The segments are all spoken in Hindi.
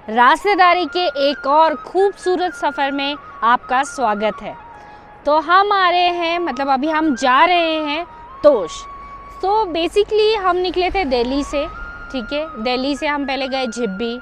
रास्तेदारी के एक और खूबसूरत सफ़र में आपका स्वागत है। तो हम आ रहे हैं, मतलब अभी हम जा रहे हैं तोश। तो बेसिकली हम निकले थे दिल्ली से, ठीक है। दिल्ली से हम पहले गए झिब्बी,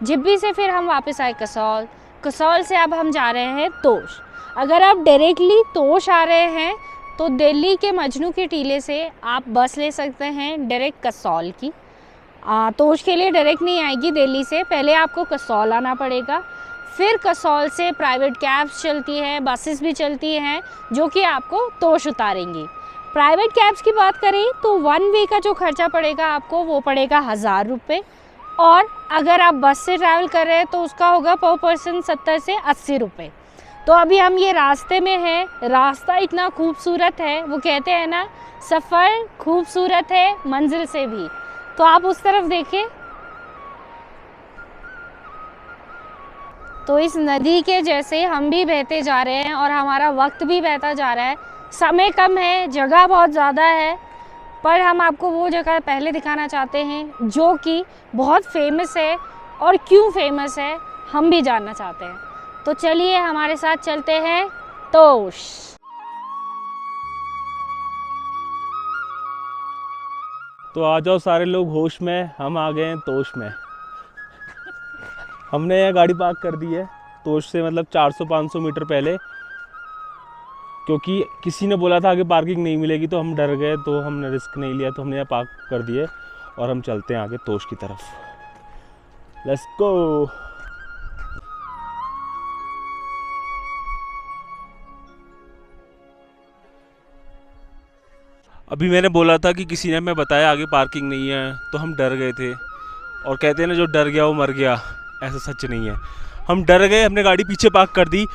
झिब्बी से फिर हम वापस आए कसौल, कसौल से अब हम जा रहे हैं तोश। अगर आप डायरेक्टली तोश आ रहे हैं तो दिल्ली के मजनू के टीले से आप बस ले सकते हैं डायरेक्ट कसौल की। तोश के लिए डायरेक्ट नहीं आएगी दिल्ली से, पहले आपको कसौल आना पड़ेगा। फिर कसौल से प्राइवेट कैब्स चलती हैं, बसेस भी चलती हैं जो कि आपको तोश उतारेंगी। प्राइवेट कैब्स की बात करें तो 1 वे का जो खर्चा पड़ेगा आपको वो पड़ेगा 1000 रुपये, और अगर आप बस से ट्रैवल कर रहे हैं तो उसका होगा पर पर्सन 70 से 80 रुपये। तो अभी हम ये रास्ते में हैं, रास्ता इतना खूबसूरत है, वो कहते हैं ना सफ़र खूबसूरत है मंजिल से भी। तो आप उस तरफ देखें तो इस नदी के जैसे हम भी बहते जा रहे हैं और हमारा वक्त भी बहता जा रहा है। समय कम है, जगह बहुत ज़्यादा है, पर हम आपको वो जगह पहले दिखाना चाहते हैं जो कि बहुत फेमस है, और क्यों फेमस है हम भी जानना चाहते हैं। तो चलिए हमारे साथ चलते हैं तोश। तो आ जाओ सारे लोग होश में, हम आ गए हैं तोश में। हमने यह गाड़ी पार्क कर दी है तोश से, मतलब 400-500 मीटर पहले, क्योंकि किसी ने बोला था आगे पार्किंग नहीं मिलेगी, तो हम डर गए, तो हमने रिस्क नहीं लिया, तो हमने यहाँ पार्क कर दिए और हम चलते हैं आगे तोश की तरफ। Let's go. अभी मैंने बोला था कि किसी ने हमें बताया आगे पार्किंग नहीं है, तो हम डर गए थे, और कहते हैं ना जो डर गया वो मर गया, ऐसा सच नहीं है। हम डर गए, हमने गाड़ी पीछे पार्क कर दी,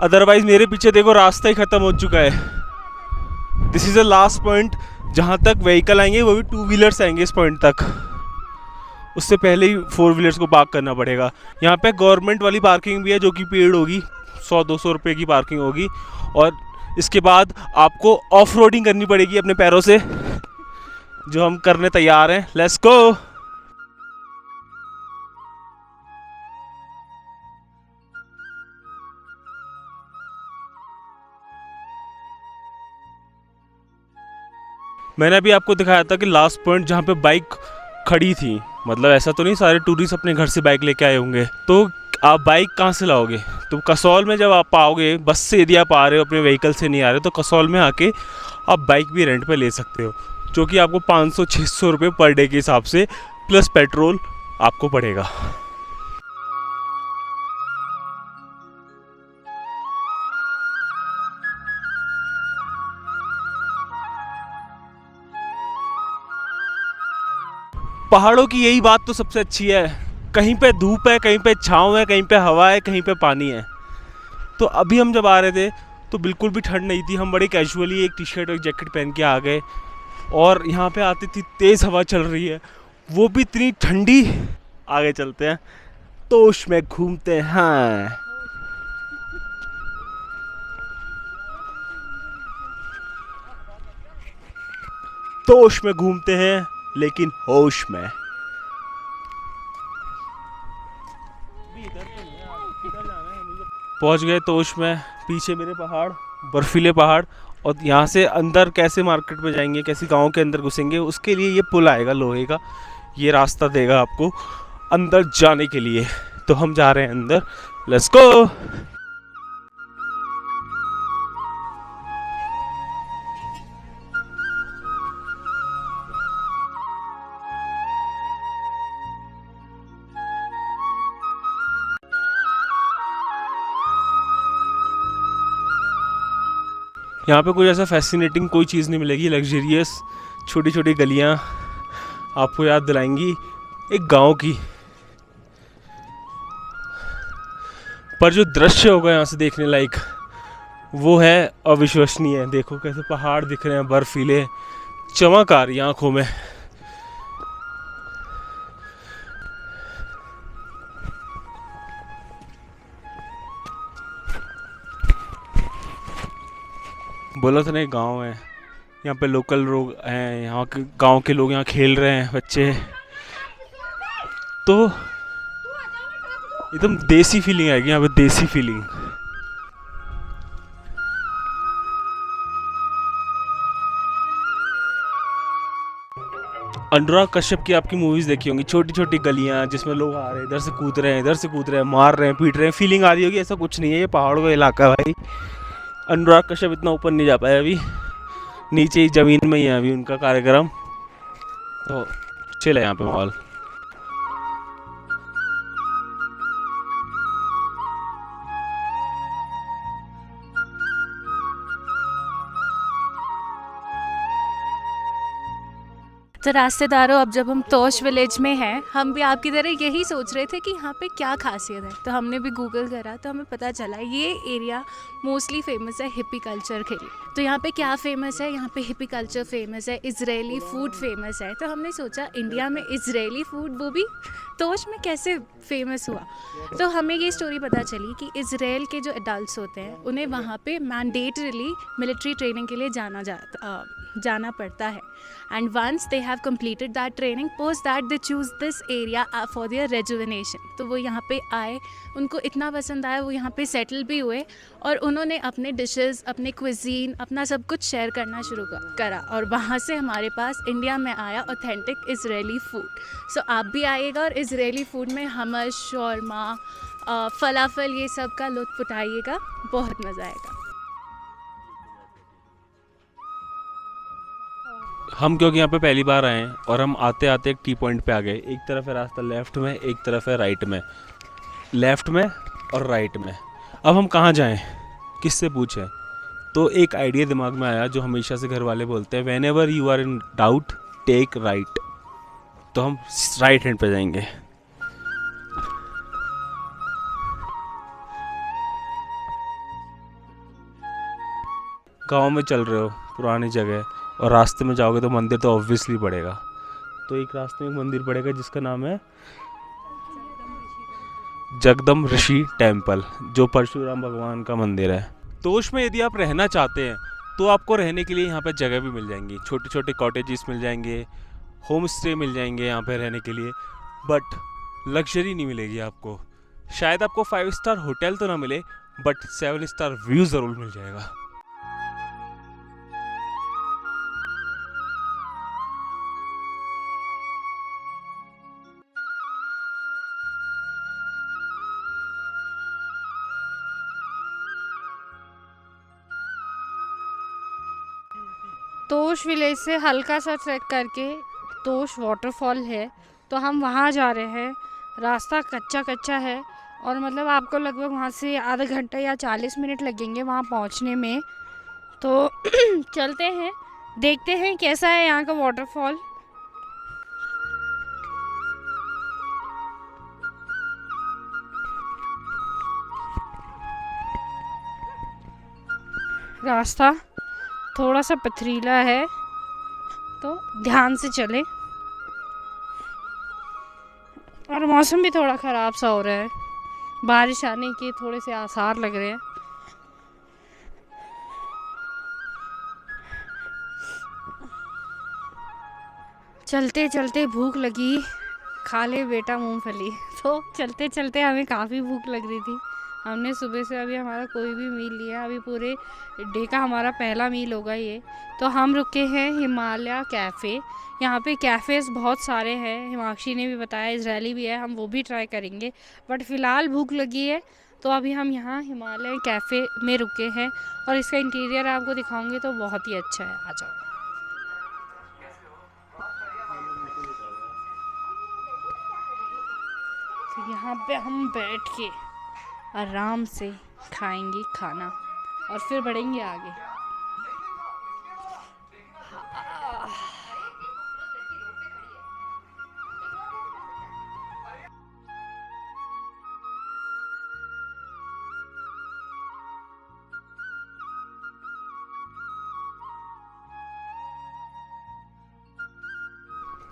अदरवाइज मेरे पीछे देखो रास्ता ही ख़त्म हो चुका है। This is the last point जहाँ तक व्हीकल आएंगे, वो भी 2 व्हीलर्स आएंगे इस पॉइंट तक, उससे पहले ही 4 व्हीलर्स को पार्क करना पड़ेगा। यहाँ पे गवर्नमेंट वाली पार्किंग भी है जो कि पेड होगी, 100-200 रुपये की पार्किंग होगी, और इसके बाद आपको ऑफ रोडिंग करनी पड़ेगी अपने पैरों से, जो हम करने तैयार हैं। Let's go. मैंने अभी आपको दिखाया था कि लास्ट पॉइंट जहाँ पे बाइक खड़ी थी, मतलब ऐसा तो नहीं सारे टूरिस्ट अपने घर से बाइक लेके आए होंगे, तो आप बाइक कहाँ से लाओगे? तो कसौल में जब आप आओगे, बस से यदि आप आ रहे हो, अपने व्हीकल से नहीं आ रहे, तो कसौल में आके आप बाइक भी रेंट पे ले सकते हो, जो कि आपको 500-600 रुपये पर डे के हिसाब से प्लस पेट्रोल आपको पड़ेगा। पहाड़ों की यही बात तो सबसे अच्छी है, कहीं पे धूप है, कहीं पे छाँव है, कहीं पे हवा है, कहीं पे पानी है। तो अभी हम जब आ रहे थे तो बिल्कुल भी ठंड नहीं थी, हम बड़े कैजुअली एक टी शर्ट और जैकेट पहन के आ गए, और यहाँ पे आती थी तेज़ हवा चल रही है, वो भी इतनी ठंडी। आगे चलते हैं, तोश में घूमते हैं। तोश में घूमते हैं लेकिन होश में। पहुंच गए तोश में, पीछे मेरे पहाड़, बर्फीले पहाड़, और यहाँ से अंदर कैसे मार्केट में जाएंगे, कैसे गांव के अंदर घुसेंगे, उसके लिए ये पुल आएगा लोहे का, ये रास्ता देगा आपको अंदर जाने के लिए। तो हम जा रहे हैं अंदर, लेट्स गो। यहाँ पे कुछ ऐसा फैसिनेटिंग कोई चीज़ नहीं मिलेगी, लग्जरियस छोटी छोटी गलियाँ आपको याद दिलाएंगी एक गांव की, पर जो दृश्य होगा यहाँ से देखने लायक वो है अविश्वसनीय। देखो कैसे पहाड़ दिख रहे हैं, बर्फीले, चमक आ रही है आँखों में। बोला था ना एक गाँव है, यहाँ पे लोकल लोग हैं, यहाँ के गांव के लोग यहाँ खेल रहे हैं बच्चे। तो एकदम देसी फीलिंग आएगी यहाँ पे, देसी फीलिंग। अनुराग कश्यप की आपकी मूवीज देखी होंगी, छोटी छोटी गलियां जिसमें लोग आ रहे हैं, इधर से कूद रहे हैं, इधर से कूद रहे हैं, मार रहे हैं, पीट रहे हैं, फीलिंग आ रही होगी। ऐसा कुछ नहीं है, ये पहाड़ों का इलाका है भाई। अनुराग कश्यप इतना ऊपर नहीं जा पाया अभी, नीचे ही जमीन में ही है अभी उनका कार्यक्रम। तो चिल है यहाँ पे माहौल। तो रास्तेदारों, अब जब हम तोश विलेज में हैं, हम भी आपकी तरह यही सोच रहे थे कि यहाँ पे क्या खासियत है। तो हमने भी गूगल करा तो हमें पता चला ये एरिया मोस्टली फेमस है हिप्पी कल्चर के लिए। तो यहाँ पे क्या फेमस है? यहाँ पे हिप्पी कल्चर फेमस है, इजरायली फूड फेमस है। तो हमने सोचा इंडिया में इजरायली फूड, वो भी तोश में, कैसे फेमस हुआ। तो हमें ये स्टोरी पता चली कि इजराइल के जो एडल्ट्स होते हैं उन्हें वहाँ पे मैंडेटरीली मिलिट्री ट्रेनिंग के लिए जाना पड़ता है। And once they have completed that training, post that they choose this area for their rejuvenation। तो वो यहाँ पे आए, उनको इतना पसंद आया, वो यहाँ पे सेटल भी हुए और उन्होंने अपने डिशेस, अपने क्विजीन, अपना सब कुछ शेयर करना शुरू करा। और वहाँ से हमारे पास इंडिया में आया ऑथेंटिक इजरायली फूड। सो आप भी आइएगा और इजरायली फूड में हमस, शौरमा, फलाफल, ये सब का लुत्फ़ उठाइएगा, बहुत मज़ा आएगा। हम क्योंकि यहाँ पे पहली बार आए हैं और हम आते आते एक टी पॉइंट पे आ गए। एक तरफ है रास्ता लेफ़्ट में, एक तरफ है राइट में, लेफ़्ट में और राइट में। अब हम कहाँ जाएं, किससे पूछें? तो एक आइडिया दिमाग में आया जो हमेशा से घर वाले बोलते हैं, whenever you are in doubt take right. तो हम राइट हैंड पे जाएंगे। गाँव में चल रहे हो, पुरानी जगह, और रास्ते में जाओगे तो मंदिर तो ऑब्वियसली पड़ेगा। तो एक रास्ते में एक मंदिर पड़ेगा जिसका नाम है जगदम ऋषि टेम्पल, जो परशुराम भगवान का मंदिर है। तोश में यदि आप रहना चाहते हैं तो आपको रहने के लिए यहाँ पे जगह भी मिल जाएंगी, छोटे छोटे कॉटेजेस मिल जाएंगे, होम स्टे मिल जाएंगे यहाँ पे रहने के लिए। बट लग्जरी नहीं मिलेगी आपको। शायद आपको 5 स्टार होटल तो ना मिले, बट 7 स्टार व्यू ज़रूर मिल जाएगा। तोश विलेज से हल्का सा ट्रैक करके तोश वाटरफॉल है, तो हम वहाँ जा रहे हैं। रास्ता कच्चा कच्चा है और मतलब आपको लगभग वहाँ से आधा घंटा या 40 मिनट लगेंगे वहाँ पहुँचने में। तो चलते हैं, देखते हैं कैसा है यहाँ का वाटरफॉल। रास्ता थोड़ा सा पथरीला है, तो ध्यान से चले। और मौसम भी थोड़ा ख़राब सा हो रहा है, बारिश आने के थोड़े से आसार लग रहे हैं। चलते चलते भूख लगी, खा ले बेटा मूंगफली। तो चलते चलते हमें काफ़ी भूख लग रही थी। हमने सुबह से अभी हमारा कोई भी मील लिया, अभी पूरे डे का हमारा पहला मील होगा ये। तो हम रुके हैं हिमालय कैफ़े। यहाँ पे कैफ़ेज़ बहुत सारे हैं, हिमाक्षी ने भी बताया, इजरायली भी है, हम वो भी ट्राई करेंगे। बट फ़िलहाल भूख लगी है तो अभी हम यहाँ हिमालय कैफ़े में रुके हैं और इसका इंटीरियर आपको दिखाऊँगी तो बहुत ही अच्छा है। आ जाओ। तो यहाँ पे हम बैठ के आराम से खाएंगे खाना और फिर बढ़ेंगे आगे।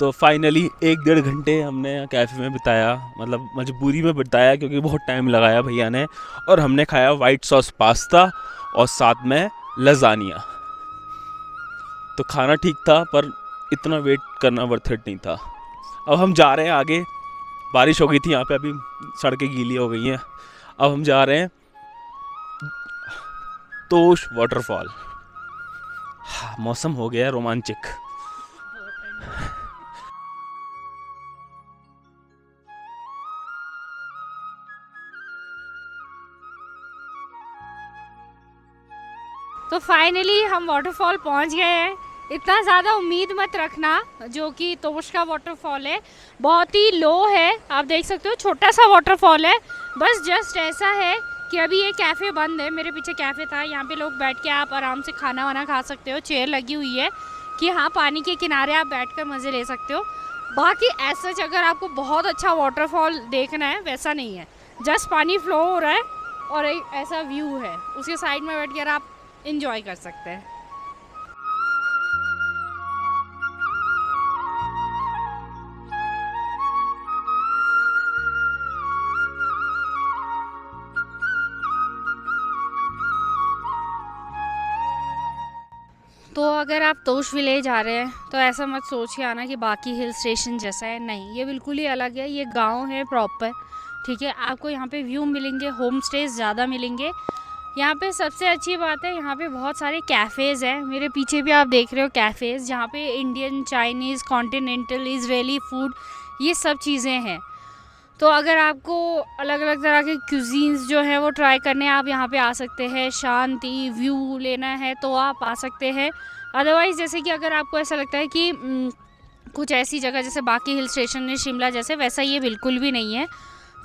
तो फाइनली 1-1.5 घंटे हमने कैफ़े में बिताया, मतलब मजबूरी में बिताया क्योंकि बहुत टाइम लगाया भैया ने। और हमने खाया वाइट सॉस पास्ता और साथ में लजानिया। तो खाना ठीक था पर इतना वेट करना वर्थ इट नहीं था। अब हम जा रहे हैं आगे, बारिश हो गई थी यहाँ पे, अभी सड़कें गीली हो गई हैं। अब हम जा रहे हैं तोश वाटरफॉल। हाँ, मौसम हो गया है रोमांचक। तो फाइनली हम वाटरफॉल पहुंच गए हैं। इतना ज़्यादा उम्मीद मत रखना, जो कि तोश का वाटरफॉल है बहुत ही लो है। आप देख सकते हो छोटा सा वाटरफॉल है। बस जस्ट ऐसा है कि अभी ये कैफ़े बंद है। मेरे पीछे कैफ़े था, यहाँ पे लोग बैठ के आप आराम से खाना वाना खा सकते हो। चेयर लगी हुई है कि हाँ, पानी के किनारे आप बैठकर मज़े ले सकते हो। बाकी ऐसा अगर आपको बहुत अच्छा वाटरफॉल देखना है वैसा नहीं है, जस्ट पानी फ्लो हो रहा है और एक ऐसा व्यू है, उसके साइड में बैठ कर आप इंजॉय कर सकते हैं। तो अगर आप तोश विलेज आ रहे हैं तो ऐसा मत सोच के आना कि बाकी हिल स्टेशन जैसा है, नहीं, ये बिल्कुल ही अलग है। ये गांव है प्रॉपर, ठीक है। आपको यहाँ पे व्यू मिलेंगे, होम स्टेज ज़्यादा मिलेंगे। यहाँ पे सबसे अच्छी बात है, यहाँ पे बहुत सारे कैफ़ेज़ हैं। मेरे पीछे भी आप देख रहे हो कैफ़ेज़, जहाँ पे Indian, Chinese, continental, Israeli food, ये सब चीज़ें हैं। तो अगर आपको अलग अलग तरह के क्यूजीन्स जो हैं वो ट्राई करने आप यहाँ पे आ सकते हैं। शांति व्यू लेना है तो आप आ सकते हैं। अदरवाइज़ जैसे कि अगर आपको ऐसा लगता है कि कुछ ऐसी जगह जैसे बाकी हिल स्टेशन है शिमला जैसे, वैसा ये बिल्कुल भी नहीं है।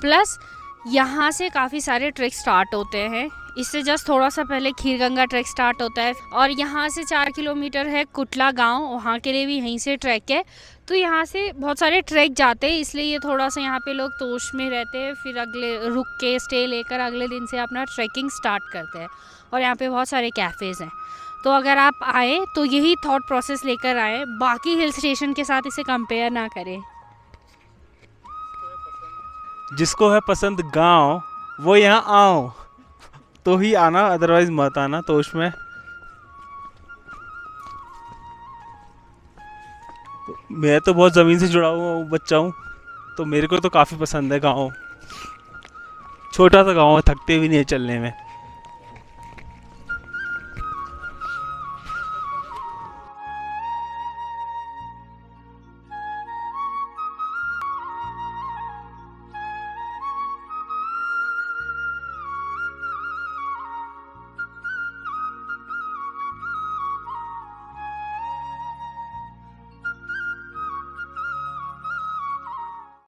प्लस यहाँ से काफ़ी सारे ट्रैक स्टार्ट होते हैं। इससे जस्ट थोड़ा सा पहले खीरगंगा ट्रैक स्टार्ट होता है और यहाँ से 4 किलोमीटर है कुटला गांव, वहाँ के लिए भी यहीं से ट्रैक है। तो यहाँ से बहुत सारे ट्रैक जाते हैं, इसलिए ये थोड़ा सा यहाँ पे लोग तोश में रहते हैं, फिर अगले रुक के स्टे लेकर अगले दिन से अपना ट्रैकिंग स्टार्ट करते हैं। और यहाँ पे बहुत सारे कैफ़ेज़ हैं। तो अगर आप आए तो यही थॉट प्रोसेस लेकर आए, बाकी हिल स्टेशन के साथ इसे कंपेयर ना करें। जिसको है पसंद गांव वो यहाँ आओ तो ही आना, अदरवाइज मत आना तोश में। मैं तो बहुत ज़मीन से जुड़ा हुआ बच्चा हूँ, तो मेरे को तो काफ़ी पसंद है गांव। छोटा सा गांव है, थकते भी नहीं है चलने में।